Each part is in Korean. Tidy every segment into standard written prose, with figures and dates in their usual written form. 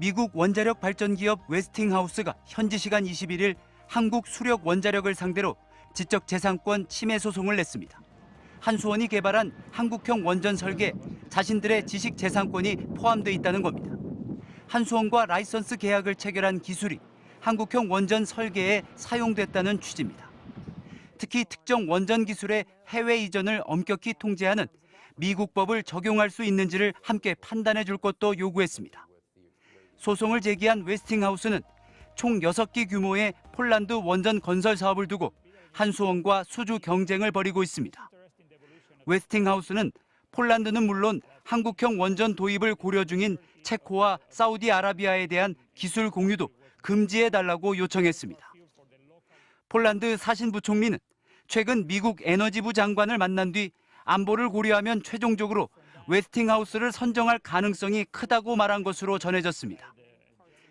미국 원자력 발전 기업 웨스팅하우스가 현지 시간 21일 한국 수력 원자력을 상대로 지적재산권 침해 소송을 냈습니다. 한수원이 개발한 한국형 원전 설계에 자신들의 지식재산권이 포함돼 있다는 겁니다. 한수원과 라이선스 계약을 체결한 기술이 한국형 원전 설계에 사용됐다는 취지입니다. 특히 특정 원전 기술의 해외 이전을 엄격히 통제하는 미국 법을 적용할 수 있는지를 함께 판단해 줄 것도 요구했습니다. 소송을 제기한 웨스팅하우스는 총 6기 규모의 폴란드 원전 건설 사업을 두고 한수원과 수주 경쟁을 벌이고 있습니다. 웨스팅하우스는 폴란드는 물론 한국형 원전 도입을 고려 중인 체코와 사우디아라비아에 대한 기술 공유도 금지해달라고 요청했습니다. 폴란드 사신 부총리는 최근 미국 에너지부 장관을 만난 뒤 안보를 고려하면 최종적으로 웨스팅하우스를 선정할 가능성이 크다고 말한 것으로 전해졌습니다.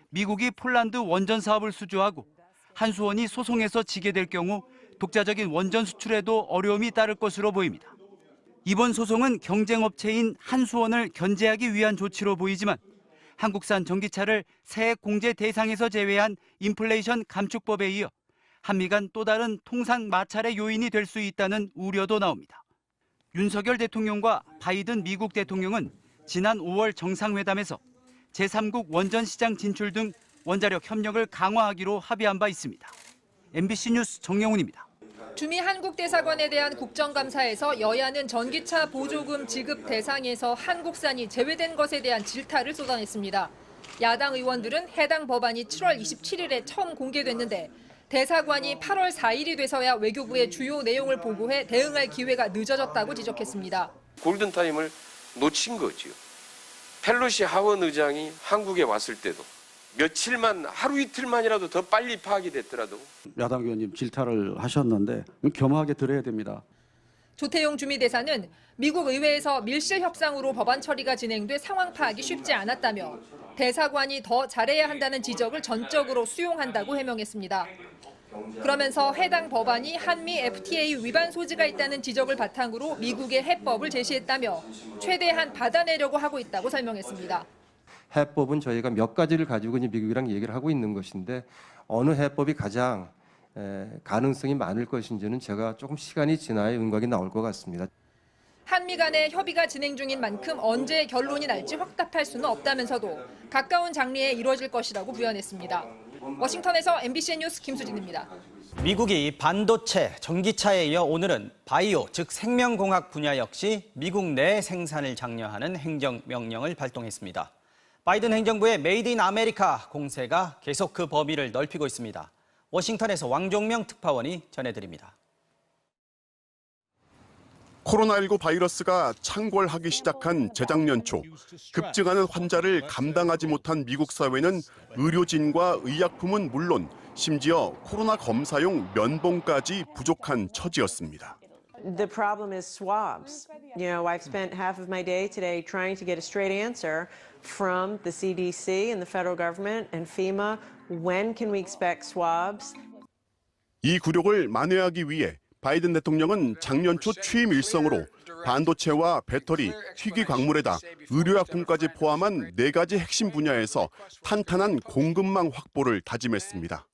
미국이 폴란드 원전 사업을 수주하고 한수원이 소송에서 지게 될 경우 독자적인 원전 수출에도 어려움이 따를 것으로 보입니다. 이번 소송은 경쟁업체인 한수원을 견제하기 위한 조치로 보이지만 한국산 전기차를 세액 공제 대상에서 제외한 인플레이션 감축법에 이어 한미 간 또 다른 통상 마찰의 요인이 될 수 있다는 우려도 나옵니다. 윤석열 대통령과 바이든 미국 대통령은 지난 5월 정상회담에서 제3국 원전 시장 진출 등 원자력 협력을 강화하기로 합의한 바 있습니다. MBC 뉴스 정영훈입니다. 주미 한국 대사관에 대한 국정감사에서 여야는 전기차 보조금 지급 대상에서 한국산이 제외된 것에 대한 질타를 쏟아냈습니다. 야당 의원들은 해당 법안이 7월 27일에 처음 공개됐는데 대사관이 8월 4일이 돼서야 외교부의 주요 내용을 보고해 대응할 기회가 늦어졌다고 지적했습니다. 골든타임을 놓친 거지요. 펠로시 하원 의장이 한국에 왔을 때도 며칠만, 하루 이틀만이라도 더 빨리 파악이 됐더라도 야당 의원님 질타를 하셨는데 겸허하게 들어야 됩니다. 조태용 주미대사는 미국 의회에서 밀실 협상으로 법안 처리가 진행돼 상황 파악이 쉽지 않았다며 대사관이 더 잘해야 한다는 지적을 전적으로 수용한다고 해명했습니다. 그러면서 해당 법안이 한미 FTA 위반 소지가 있다는 지적을 바탕으로 미국의 해법을 제시했다며 최대한 받아내려고 하고 있다고 설명했습니다. 해법은 저희가 몇 가지를 가지고 이제 미국이랑 얘기를 하고 있는 것인데 어느 해법이 가장 가능성이 많을 것인지는 제가 조금 시간이 지나야 윤곽이 나올 것 같습니다. 한미 간의 협의가 진행 중인 만큼 언제 결론이 날지 확답할 수는 없다면서도 가까운 장래에 이루어질 것이라고 부연했습니다. 워싱턴에서 MBC 뉴스 김수진입니다. 미국이 반도체, 전기차에 이어 오늘은 바이오, 즉 생명공학 분야 역시 미국 내 생산을 장려하는 행정명령을 발동했습니다. 바이든 행정부의 메이드 인 아메리카 공세가 계속 그 범위를 넓히고 있습니다. 워싱턴에서 왕종명 특파원이 전해드립니다. 코로나19 바이러스가 창궐하기 시작한 재작년 초 급증하는 환자를 감당하지 못한 미국 사회는 의료진과 의약품은 물론 심지어 코로나 검사용 면봉까지 부족한 처지였습니다. The problem is swabs. I've spent half of my day today trying to get a straight answer from the CDC and the federal government and FEMA. When can we expect swabs? 이 굴욕을 만회하기 위해 바이든 대통령은 작년 초 취임 일성으로 반도체와 배터리, 희귀 광물에다 의료약품까지 포함한 4가지 핵심 분야에서 탄탄한 공급망 확보를 다짐했습니다.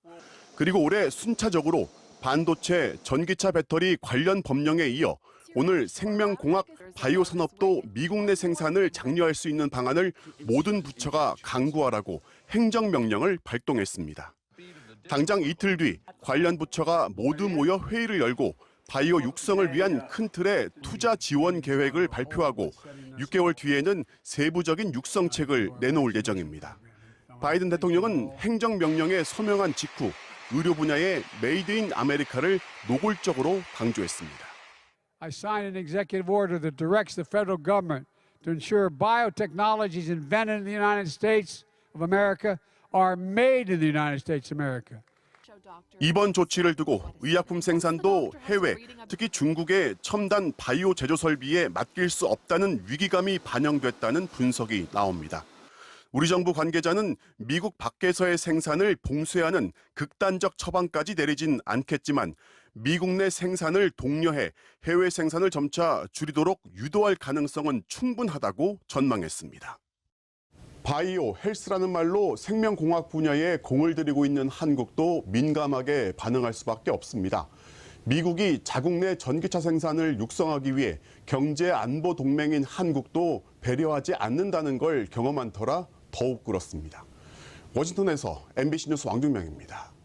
그리고 올해 순차적으로 반도체, 전기차 배터리 관련 법령에 이어 오늘 생명공학, 바이오 산업도 미국 내 생산을 장려할 수 있는 방안을 모든 부처가 강구하라고 행정명령을 발동했습니다. 당장 이틀 뒤 관련 부처가 모두 모여 회의를 열고 바이오 육성을 위한 큰 틀의 투자 지원 계획을 발표하고 6개월 뒤에는 세부적인 육성책을 내놓을 예정입니다. 바이든 대통령은 행정명령에 서명한 직후 의료 분야의 메이드 인 아메리카를 노골적으로 강조했습니다. I signed an executive order that directs the federal government to ensure biotechnologies invented in the United States of America are made in the United States of America. 이번 조치를 두고 의약품 생산도 해외, 특히 중국의 첨단 바이오 제조 설비에 맡길 수 없다는 위기감이 반영됐다는 분석이 나옵니다. 우리 정부 관계자는 미국 밖에서의 생산을 봉쇄하는 극단적 처방까지 내리진 않겠지만 미국 내 생산을 독려해 해외 생산을 점차 줄이도록 유도할 가능성은 충분하다고 전망했습니다. 바이오, 헬스라는 말로 생명공학 분야에 공을 들이고 있는 한국도 민감하게 반응할 수밖에 없습니다. 미국이 자국 내 전기차 생산을 육성하기 위해 경제 안보 동맹인 한국도 배려하지 않는다는 걸 경험한 터라 더욱 그렇습니다. 워싱턴에서 MBC 뉴스 왕중명입니다.